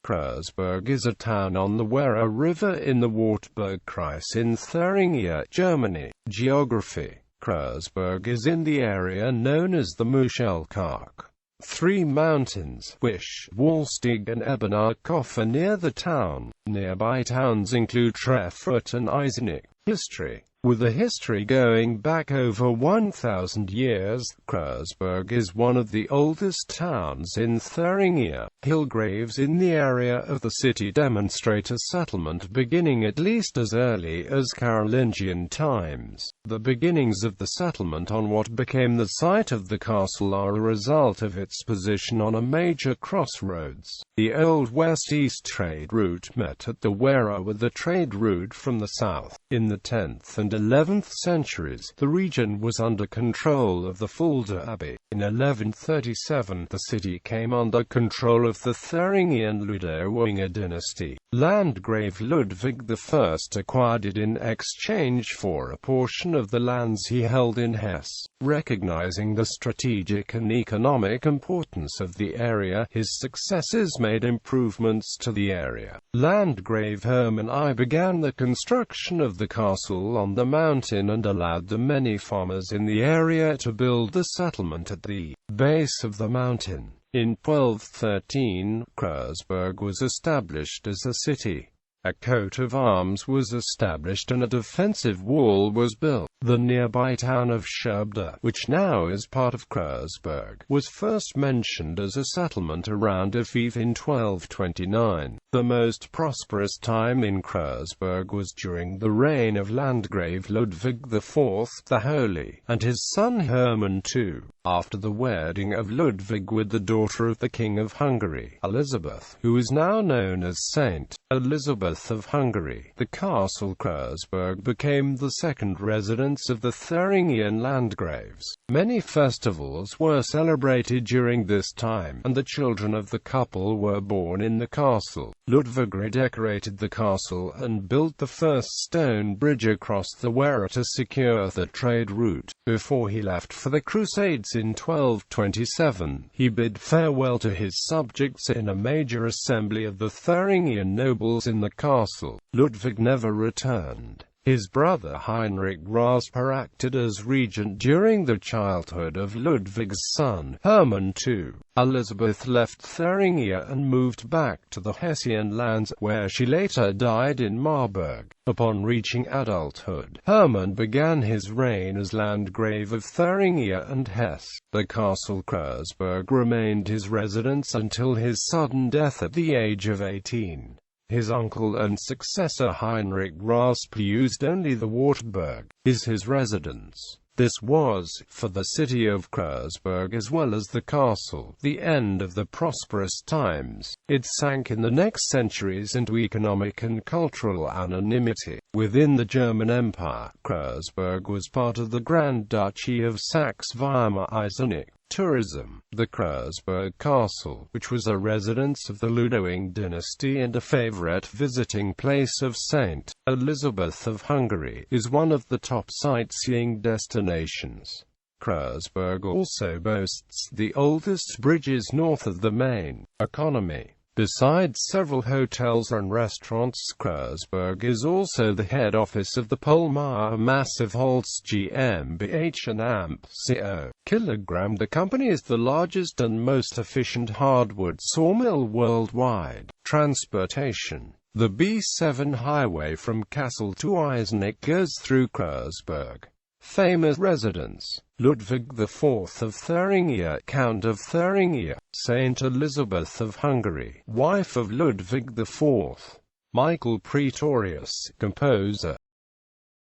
Creuzburg is a town on the Werra River in the Wartburgkreis in Thuringia, Germany. Geography: Creuzburg is in the area known as the Muschelkalk. Three mountains, Wisch, Wallsteig and Ebenerkopf, are near the town. Nearby towns include Treffert and Eisenach. History: with a history going back over 1,000 years, Creuzburg is one of the oldest towns in Thuringia. Hill graves in the area of the city demonstrate a settlement beginning at least as early as Carolingian times. The beginnings of the settlement on what became the site of the castle are a result of its position on a major crossroads. The old west-east trade route met at the Werra with the trade route from the south. In the 10th and 11th centuries, the region was under control of the Fulda Abbey. In 1137, the city came under control of the Thuringian Ludowinger dynasty. Landgrave Ludwig I acquired it in exchange for a portion of the lands he held in Hesse. Recognizing the strategic and economic importance of the area, his successors made improvements to the area. Landgrave Hermann I began the construction of the castle on the mountain and allowed the many farmers in the area to build the settlement at the base of the mountain. In 1213, Creuzburg was established as a city. A coat of arms was established and a defensive wall was built. The nearby town of Scheubda, which now is part of Creuzburg, was first mentioned as a settlement around Aviv in 1229. The most prosperous time in Creuzburg was during the reign of Landgrave Ludwig IV the Holy, and his son Hermann II. After the wedding of Ludwig with the daughter of the King of Hungary, Elizabeth, who is now known as Saint Elizabeth of Hungary, the castle Creuzburg became the second residence of the Thuringian Landgraves. Many festivals were celebrated during this time, and the children of the couple were born in the castle. Ludwig redecorated the castle and built the first stone bridge across the Werra to secure the trade route. Before he left for the Crusades in 1227, he bid farewell to his subjects in a major assembly of the Thuringian nobles in the castle. Ludwig never returned. His brother Heinrich Rasper acted as regent during the childhood of Ludwig's son, Hermann II. Elizabeth left Thuringia and moved back to the Hessian lands, where she later died in Marburg. Upon reaching adulthood, Hermann began his reign as Landgrave of Thuringia and Hesse. The castle Creuzburg remained his residence until his sudden death at the age of 18. His uncle and successor Heinrich Rasper used only the Wartburg as his residence. This was, for the city of Creuzburg as well as the castle, the end of the prosperous times. It sank in the next centuries into economic and cultural anonymity. Within the German Empire, Creuzburg was part of the Grand Duchy of Saxe-Weimar-Eisenach. Tourism: the Creuzburg Castle, which was a residence of the Ludowinger dynasty and a favorite visiting place of Saint Elizabeth of Hungary, is one of the top sightseeing destinations. Creuzburg also boasts the oldest bridges north of the main economy. Besides several hotels and restaurants, Creuzburg is also the head office of the Polmar Massive Holz GmbH and Amp Co. Kilogram. The company is the largest and most efficient hardwood sawmill worldwide. Transportation: the B7 highway from Kassel to Eisenach goes through Creuzburg. Famous residents: Ludwig IV of Thuringia, Count of Thuringia. Saint Elizabeth of Hungary, wife of Ludwig IV. Michael Praetorius, composer.